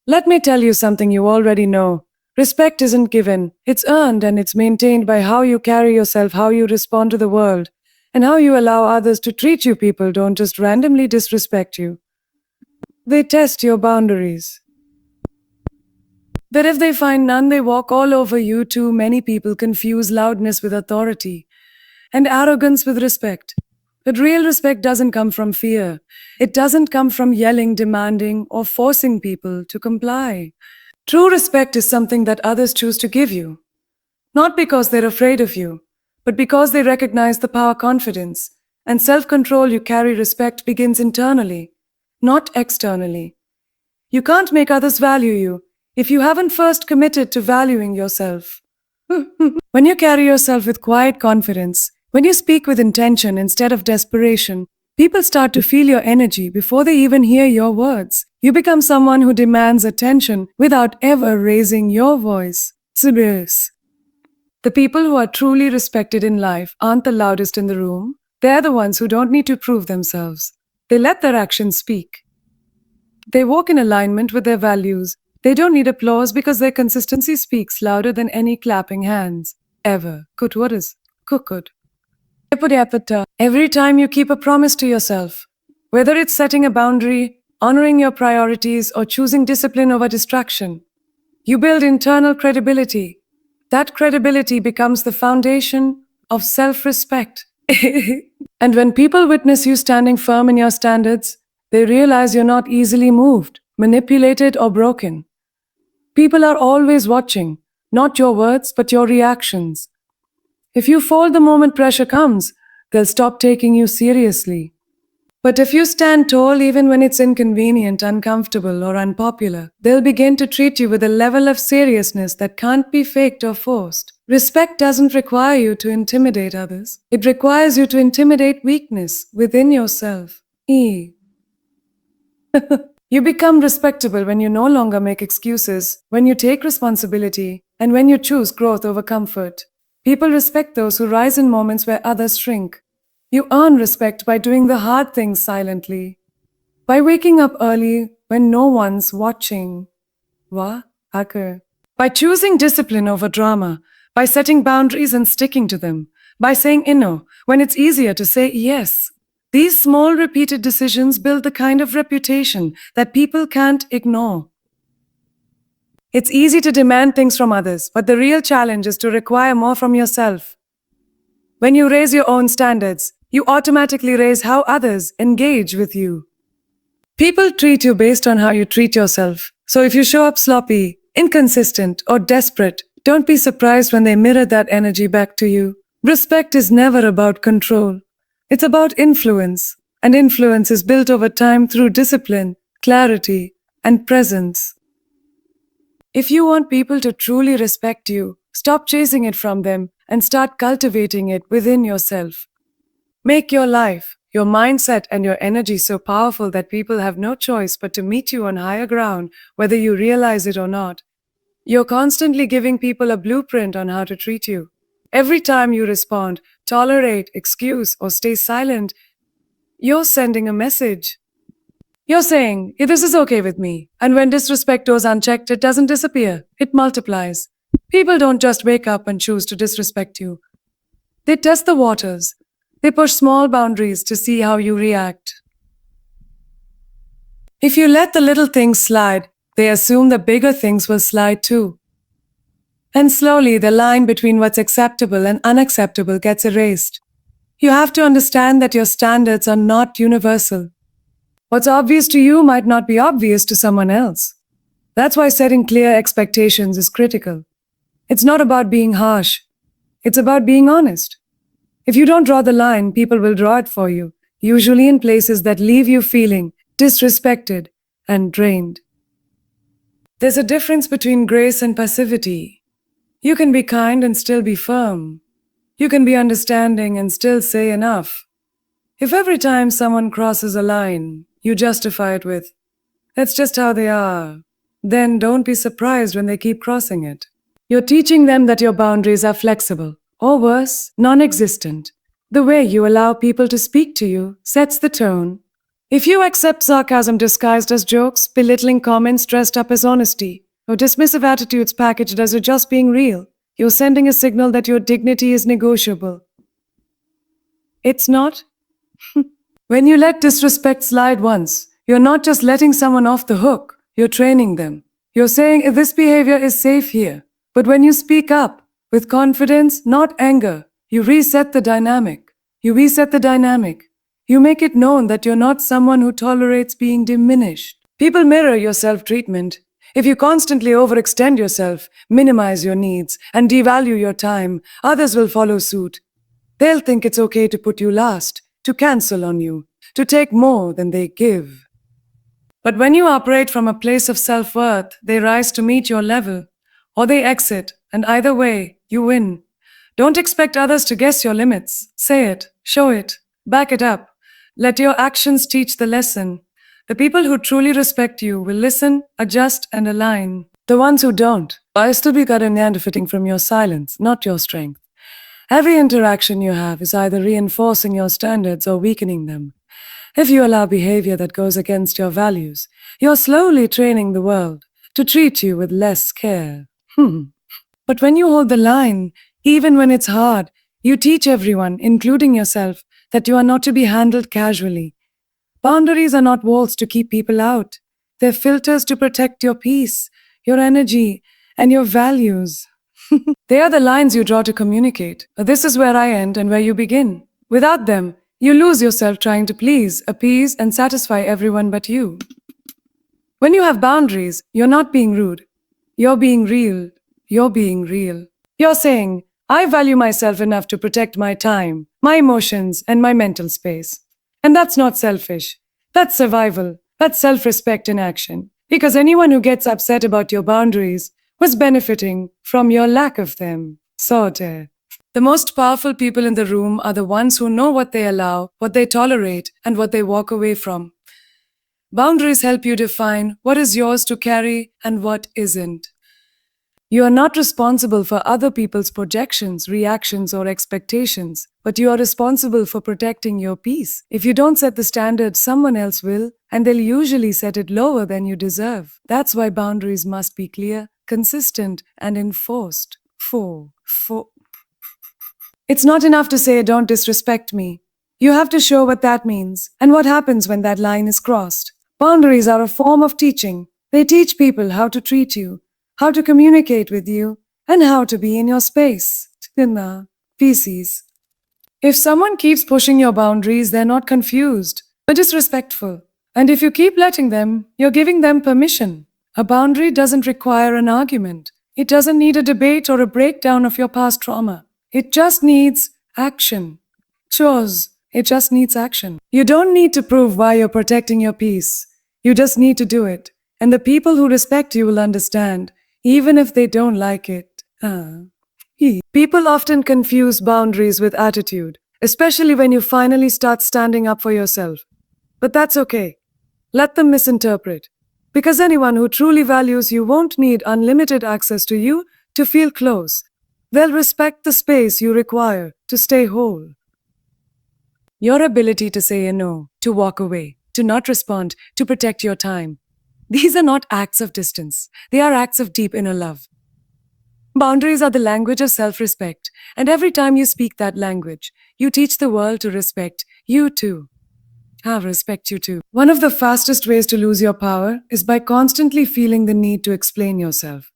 Let me tell you something you already know. Respect isn't given, it's earned and it's maintained by how you carry yourself, how you respond to the world, and how you allow others to treat you. People don't just randomly disrespect you, they test your boundaries. But if they find none, they walk all over you. Too many people confuse loudness with authority and arrogance with respect. But real respect doesn't come from fear. It doesn't come from yelling, demanding, or forcing people to comply. True respect is something that others choose to give you, not because they're afraid of you, but because they recognize the power, confidence, and self-control you carry. Respect begins internally, not externally. You can't make others value you if you haven't first committed to valuing yourself. When you carry yourself with quiet confidence, when you speak with intention instead of desperation, people start to feel your energy before they even hear your words. You become someone who demands attention without ever raising your voice. Serious. The people who are truly respected in life aren't the loudest in the room. They're the ones who don't need to prove themselves. They let their actions speak. They walk in alignment with their values. They don't need applause because their consistency speaks louder than any clapping hands. Ever. What is? Could. Every time you keep a promise to yourself, whether it's setting a boundary, honoring your priorities, or choosing discipline over distraction, you build internal credibility. That credibility becomes the foundation of self-respect. And when people witness you standing firm in your standards, they realize you're not easily moved, manipulated, or broken. People are always watching, not your words, but your reactions. If you fold the moment pressure comes, they'll stop taking you seriously. But if you stand tall even when it's inconvenient, uncomfortable, or unpopular, they'll begin to treat you with a level of seriousness that can't be faked or forced. Respect doesn't require you to intimidate others. It requires you to intimidate weakness within yourself. You become respectable when you no longer make excuses, when you take responsibility, and when you choose growth over comfort. People respect those who rise in moments where others shrink. You earn respect by doing the hard things silently, by waking up early when no one's watching. By choosing discipline over drama, by setting boundaries and sticking to them, by saying no when it's easier to say yes. These small repeated decisions build the kind of reputation that people can't ignore. It's easy to demand things from others, but the real challenge is to require more from yourself. When you raise your own standards, you automatically raise how others engage with you. People treat you based on how you treat yourself. So if you show up sloppy, inconsistent, or desperate, don't be surprised when they mirror that energy back to you. Respect is never about control. It's about influence, and influence is built over time through discipline, clarity, and presence. If you want people to truly respect you, stop chasing it from them and start cultivating it within yourself. Make your life, your mindset, and your energy so powerful that people have no choice but to meet you on higher ground, whether you realize it or not. You're constantly giving people a blueprint on how to treat you. Every time you respond, tolerate, excuse, or stay silent, you're sending a message. You're saying, this is okay with me. And when disrespect goes unchecked, it doesn't disappear. It multiplies. People don't just wake up and choose to disrespect you. They test the waters. They push small boundaries to see how you react. If you let the little things slide, they assume the bigger things will slide too. And slowly, the line between what's acceptable and unacceptable gets erased. You have to understand that your standards are not universal. What's obvious to you might not be obvious to someone else. That's why setting clear expectations is critical. It's not about being harsh. It's about being honest. If you don't draw the line, people will draw it for you, usually in places that leave you feeling disrespected and drained. There's a difference between grace and passivity. You can be kind and still be firm. You can be understanding and still say enough. If every time someone crosses a line, you justify it with, "That's just how they are," then don't be surprised when they keep crossing it. You're teaching them that your boundaries are flexible, or worse, non-existent. The way you allow people to speak to you sets the tone, If you accept sarcasm disguised as jokes, belittling comments dressed up as honesty, or dismissive attitudes packaged as you're just being real, you're sending a signal that your dignity is negotiable. It's not. When you let disrespect slide once, you're not just letting someone off the hook, you're training them. You're saying this behavior is safe here. But when you speak up, with confidence, not anger, you reset the dynamic. You reset the dynamic. You make it known that you're not someone who tolerates being diminished. People mirror your self-treatment. If you constantly overextend yourself, minimize your needs, and devalue your time, others will follow suit. They'll think it's okay to put you last, to cancel on you, to take more than they give. But when you operate from a place of self-worth, they rise to meet your level, or they exit, and either way, you win. Don't expect others to guess your limits. Say it, show it, back it up. Let your actions teach the lesson. The people who truly respect you will listen, adjust, and align. The ones who don't are still benefiting from your silence, not your strength. Every interaction you have is either reinforcing your standards or weakening them. If you allow behavior that goes against your values, you're slowly training the world to treat you with less care. But when you hold the line, even when it's hard, you teach everyone, including yourself, that you are not to be handled casually. Boundaries are not walls to keep people out. They're filters to protect your peace, your energy, and your values. They are the lines you draw to communicate. This is where I end and where you begin. Without them, you lose yourself trying to please, appease, and satisfy everyone but you. When you have boundaries, you're not being rude. You're being real. You're being real. You're saying, I value myself enough to protect my time, my emotions, and my mental space. And that's not selfish. That's survival. That's self-respect in action. Because anyone who gets upset about your boundaries was benefiting from your lack of them. Sorte. The most powerful people in the room are the ones who know what they allow, what they tolerate, and what they walk away from. Boundaries help you define what is yours to carry and what isn't. You are not responsible for other people's projections, reactions, or expectations, but you are responsible for protecting your peace. If you don't set the standard, someone else will, and they'll usually set it lower than you deserve. That's why boundaries must be clear, consistent, and enforced. It's not enough to say, don't disrespect me. You have to show what that means, and what happens when that line is crossed. Boundaries are a form of teaching. They teach people how to treat you, how to communicate with you, and how to be in your space. Feces. If someone keeps pushing your boundaries, they're not confused, but disrespectful. And if you keep letting them, you're giving them permission. A boundary doesn't require an argument. It doesn't need a debate or a breakdown of your past trauma. It just needs action. It just needs action. You don't need to prove why you're protecting your peace. You just need to do it. And the people who respect you will understand, even if they don't like it. People often confuse boundaries with attitude, especially when you finally start standing up for yourself. But that's okay. Let them misinterpret. Because anyone who truly values you won't need unlimited access to you to feel close. They'll respect the space you require to stay whole. Your ability to say a no, to walk away, to not respond, to protect your time. These are not acts of distance. They are acts of deep inner love. Boundaries are the language of self-respect, and every time you speak that language, you teach the world to respect you too. Respect you too. One of the fastest ways to lose your power is by constantly feeling the need to explain yourself.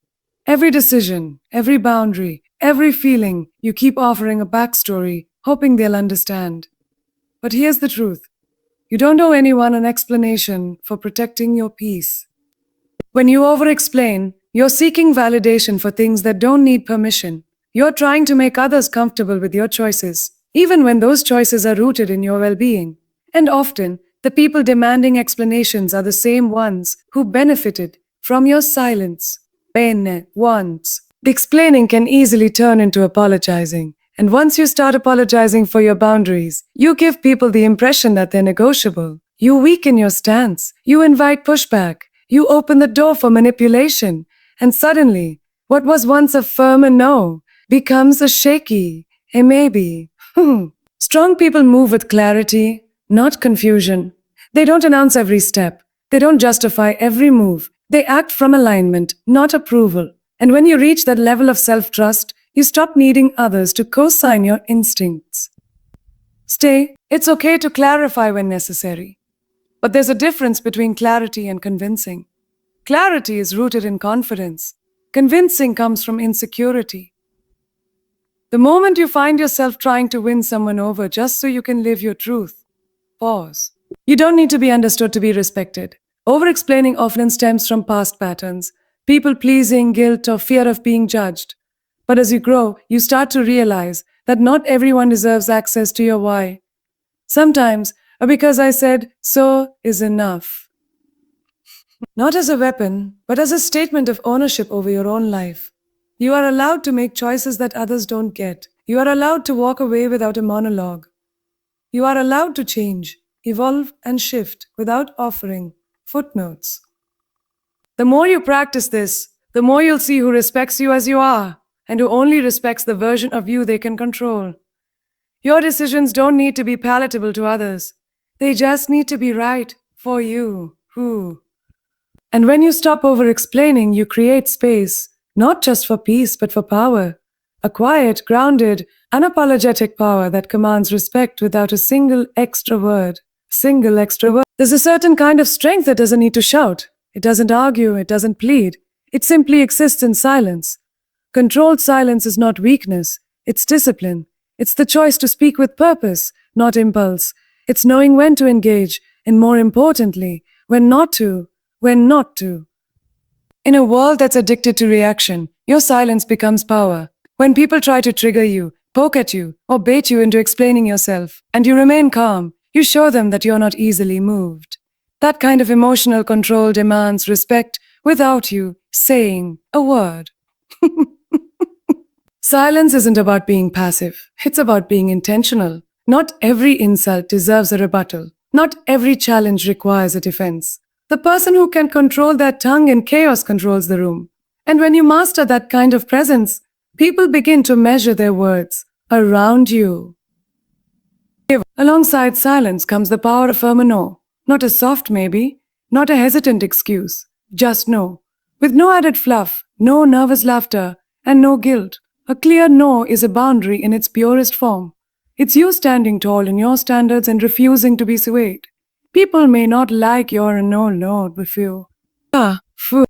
Every decision, every boundary, every feeling, you keep offering a backstory, hoping they'll understand. But here's the truth. You don't owe anyone an explanation for protecting your peace. When you over-explain, you're seeking validation for things that don't need permission. You're trying to make others comfortable with your choices, even when those choices are rooted in your well-being. And often, the people demanding explanations are the same ones who benefited from your silence. Once. The explaining can easily turn into apologizing. And once you start apologizing for your boundaries, you give people the impression that they're negotiable. You weaken your stance. You invite pushback. You open the door for manipulation. And suddenly, what was once a firm no becomes a shaky maybe. Strong people move with clarity, not confusion. They don't announce every step. They don't justify every move. They act from alignment, not approval. And when you reach that level of self-trust, you stop needing others to co-sign your instincts. It's okay to clarify when necessary. But there's a difference between clarity and convincing. Clarity is rooted in confidence. Convincing comes from insecurity. The moment you find yourself trying to win someone over just so you can live your truth, pause. You don't need to be understood to be respected. Over-explaining often stems from past patterns, people-pleasing, guilt, or fear of being judged. But as you grow, you start to realize that not everyone deserves access to your why. Sometimes, a because I said so is enough. Not as a weapon, but as a statement of ownership over your own life. You are allowed to make choices that others don't get. You are allowed to walk away without a monologue. You are allowed to change, evolve, and shift without offering footnotes. The more you practice this, the more you'll see who respects you as you are, and who only respects the version of you they can control. Your decisions don't need to be palatable to others. They just need to be right for you. And when you stop over-explaining, you create space, not just for peace, but for power. A quiet, grounded, unapologetic power that commands respect without a single extra word. There's a certain kind of strength that doesn't need to shout. It doesn't argue, it doesn't plead. It simply exists in silence. Controlled silence is not weakness, it's discipline. It's the choice to speak with purpose, not impulse. It's knowing when to engage, and more importantly, when not to. In a world that's addicted to reaction, your silence becomes power. When people try to trigger you, poke at you, or bait you into explaining yourself, and you remain calm, you show them that you're not easily moved. That kind of emotional control demands respect without you saying a word. Silence isn't about being passive. It's about being intentional. Not every insult deserves a rebuttal. Not every challenge requires a defense. The person who can control their tongue in chaos controls the room. And when you master that kind of presence, people begin to measure their words around you. Alongside silence comes the power of firm no. Not a soft maybe, not a hesitant excuse. Just no. With no added fluff, no nervous laughter, and no guilt. A clear no is a boundary in its purest form. It's you standing tall in your standards and refusing to be swayed. People may not like your no with you.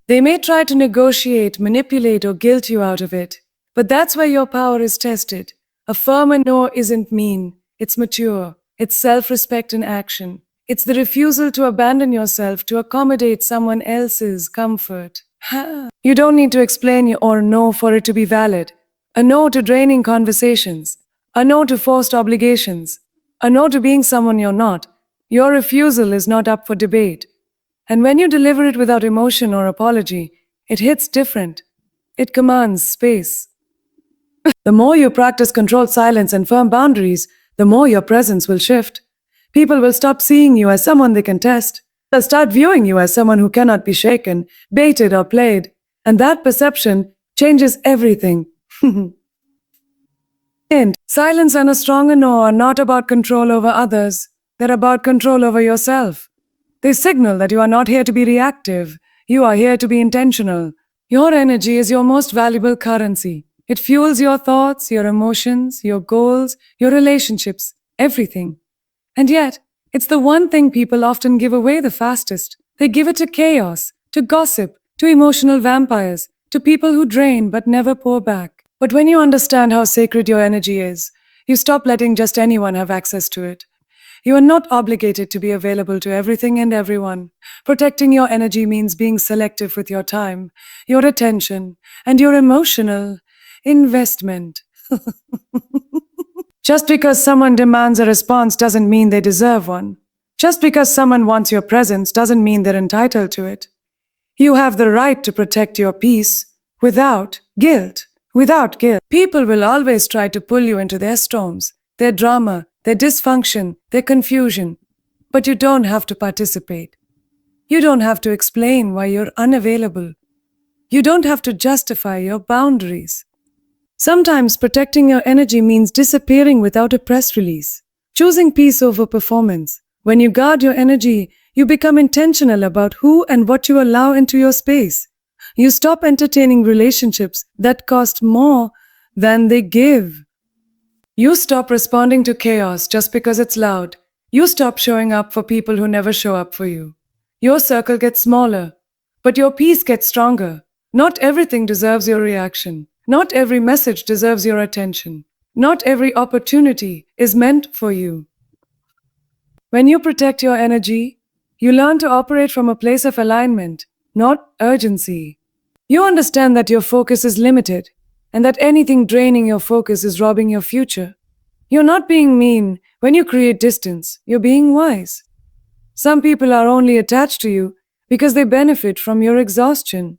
They may try to negotiate, manipulate, or guilt you out of it. But that's where your power is tested. A firm no isn't mean. It's mature. It's self-respect in action. It's the refusal to abandon yourself to accommodate someone else's comfort. You don't need to explain your no for it to be valid. A no to draining conversations. A no to forced obligations. A no to being someone you're not. Your refusal is not up for debate. And when you deliver it without emotion or apology, it hits different. It commands space. The more you practice controlled silence and firm boundaries, the more your presence will shift. People will stop seeing you as someone they can test. They'll start viewing you as someone who cannot be shaken, baited, or played. And that perception changes everything. And silence and a stronger no are not about control over others. They're about control over yourself. They signal that you are not here to be reactive. You are here to be intentional. Your energy is your most valuable currency. It fuels your thoughts, your emotions, your goals, your relationships, everything. And yet, it's the one thing people often give away the fastest. They give it to chaos, to gossip, to emotional vampires, to people who drain but never pour back. But when you understand how sacred your energy is, you stop letting just anyone have access to it. You are not obligated to be available to everything and everyone. Protecting your energy means being selective with your time, your attention, and your emotional investment. Just because someone demands a response doesn't mean they deserve one. Just because someone wants your presence doesn't mean they're entitled to it. You have the right to protect your peace without guilt. People will always try to pull you into their storms, their drama, their dysfunction, their confusion. But you don't have to participate. You don't have to explain why you're unavailable. You don't have to justify your boundaries. Sometimes protecting your energy means disappearing without a press release, choosing peace over performance, When you guard your energy, you become intentional about who and what you allow into your space. You stop entertaining relationships that cost more than they give. You stop responding to chaos just because it's loud. You stop showing up for people who never show up for you. Your circle gets smaller, but your peace gets stronger. Not everything deserves your reaction. Not every message deserves your attention. Not every opportunity is meant for you. When you protect your energy, you learn to operate from a place of alignment, not urgency. You understand that your focus is limited and that anything draining your focus is robbing your future. You're not being mean when you create distance, you're being wise. Some people are only attached to you because they benefit from your exhaustion.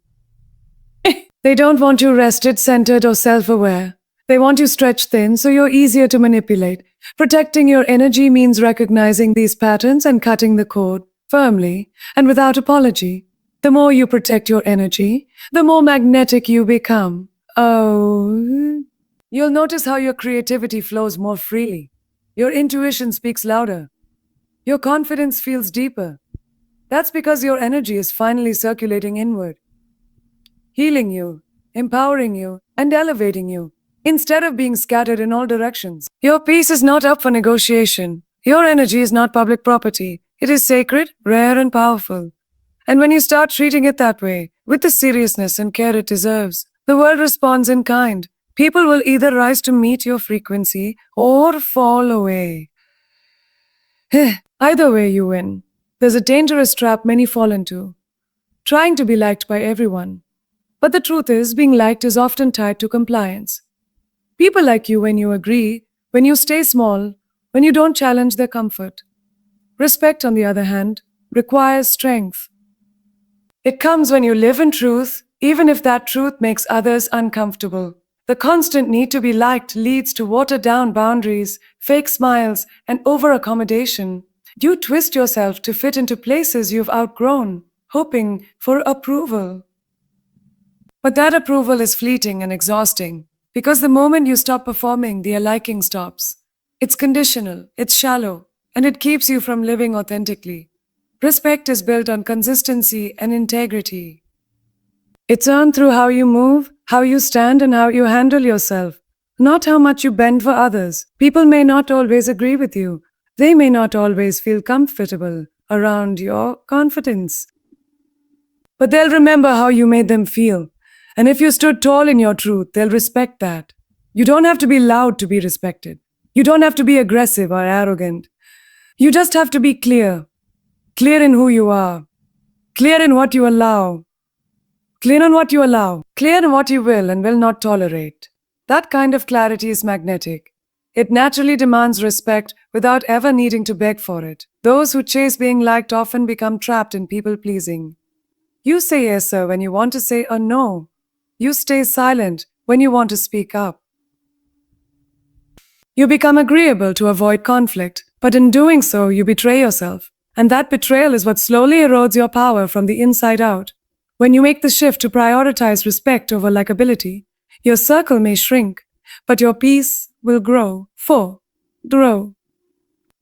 They don't want you rested, centered, or self aware. They want you stretched thin so you're easier to manipulate. Protecting your energy means recognizing these patterns and cutting the cord firmly and without apology. The more you protect your energy, the more magnetic you become. Oh, you'll notice how your creativity flows more freely. Your intuition speaks louder. Your confidence feels deeper. That's because your energy is finally circulating inward, healing you, empowering you, and elevating you, instead of being scattered in all directions. Your peace is not up for negotiation. Your energy is not public property. It is sacred, rare, and powerful. And when you start treating it that way, with the seriousness and care it deserves, the world responds in kind. People will either rise to meet your frequency or fall away. Either way, you win. There's a dangerous trap many fall into, trying to be liked by everyone. But the truth is, being liked is often tied to compliance. People like you when you agree, when you stay small, when you don't challenge their comfort. Respect, on the other hand, requires strength. It comes when you live in truth, even if that truth makes others uncomfortable. The constant need to be liked leads to watered-down boundaries, fake smiles, and over-accommodation. You twist yourself to fit into places you've outgrown, hoping for approval. But that approval is fleeting and exhausting, because the moment you stop performing, the liking stops. It's conditional, it's shallow, and it keeps you from living authentically. Respect is built on consistency and integrity. It's earned through how you move, how you stand, and how you handle yourself, not how much you bend for others. People may not always agree with you. They may not always feel comfortable around your confidence. But they'll remember how you made them feel. And if you stood tall in your truth, they'll respect that. You don't have to be loud to be respected. You don't have to be aggressive or arrogant. You just have to be clear. Clear in who you are. Clear in what you allow. Clear on what you allow. Clear in what you will and will not tolerate. That kind of clarity is magnetic. It naturally demands respect without ever needing to beg for it. Those who chase being liked often become trapped in people-pleasing. You say yes, sir, when you want to say a no. You stay silent when you want to speak up. You become agreeable to avoid conflict, but in doing so, you betray yourself. And that betrayal is what slowly erodes your power from the inside out. When you make the shift to prioritize respect over likability, your circle may shrink, but your peace will grow. Grow.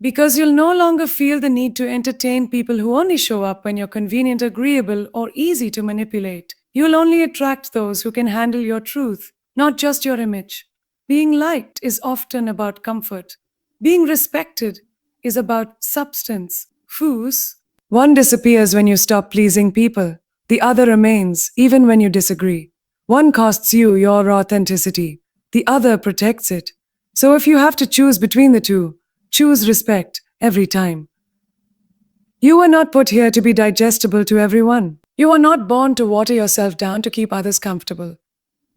Because you'll no longer feel the need to entertain people who only show up when you're convenient, agreeable, or easy to manipulate. You'll only attract those who can handle your truth, not just your image. Being liked is often about comfort. Being respected is about substance. One disappears when you stop pleasing people. The other remains, even when you disagree. One costs you your authenticity. The other protects it. So if you have to choose between the two, choose respect every time. You were not put here to be digestible to everyone. You are not born to water yourself down to keep others comfortable.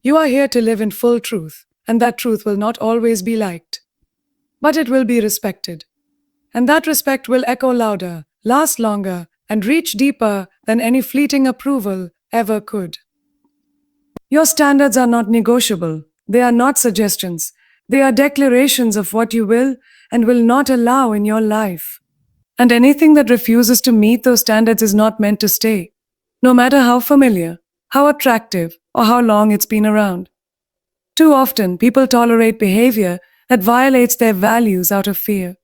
You are here to live in full truth, and that truth will not always be liked. But it will be respected. And that respect will echo louder, last longer, and reach deeper than any fleeting approval ever could. Your standards are not negotiable. They are not suggestions. They are declarations of what you will and will not allow in your life. And anything that refuses to meet those standards is not meant to stay, no matter how familiar, how attractive, or how long it's been around. Too often, people tolerate behavior that violates their values out of fear.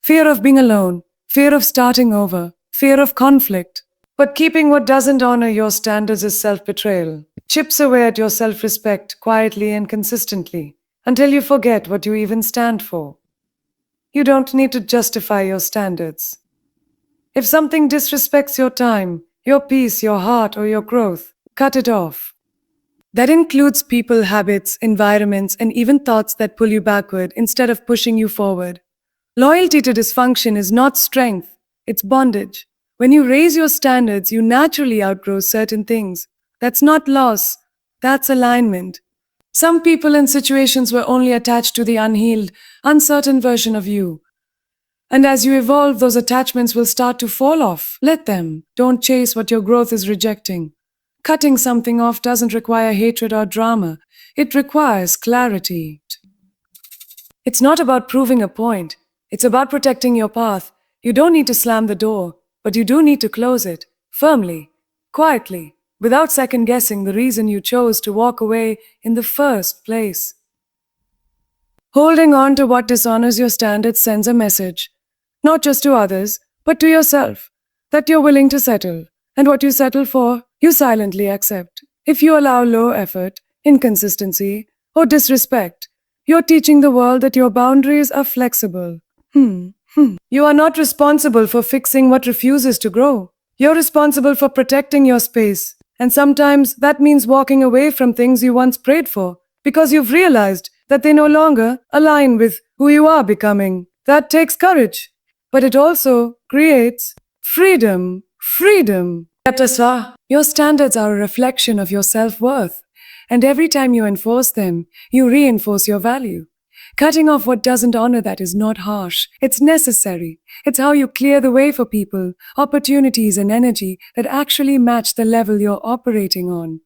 Fear of being alone, fear of starting over, fear of conflict. But keeping what doesn't honor your standards is self-betrayal. Chips away at your self-respect quietly and consistently until you forget what you even stand for. You don't need to justify your standards. If something disrespects your time, your peace, your heart, or your growth, cut it off. That includes people, habits, environments, and even thoughts that pull you backward instead of pushing you forward. Loyalty to dysfunction is not strength, it's bondage. When you raise your standards, you naturally outgrow certain things. That's not loss, that's alignment. Some people and situations were only attached to the unhealed, uncertain version of you. And as you evolve, those attachments will start to fall off. Let them. Don't chase what your growth is rejecting. Cutting something off doesn't require hatred or drama. It requires clarity. It's not about proving a point. It's about protecting your path. You don't need to slam the door, but you do need to close it. Firmly, quietly, without second-guessing the reason you chose to walk away in the first place. Holding on to what dishonors your standards sends a message, not just to others, but to yourself, that you're willing to settle, and what you settle for, you silently accept. If you allow low effort, inconsistency, or disrespect, you're teaching the world that your boundaries are flexible. You are not responsible for fixing what refuses to grow. You're responsible for protecting your space, and sometimes that means walking away from things you once prayed for, because you've realized that they no longer align with who you are becoming. That takes courage. But it also creates freedom. Freedom. Your standards are a reflection of your self-worth, and every time you enforce them, you reinforce your value. Cutting off what doesn't honor that is not harsh. It's necessary. It's how you clear the way for people, opportunities, and energy that actually match the level you're operating on.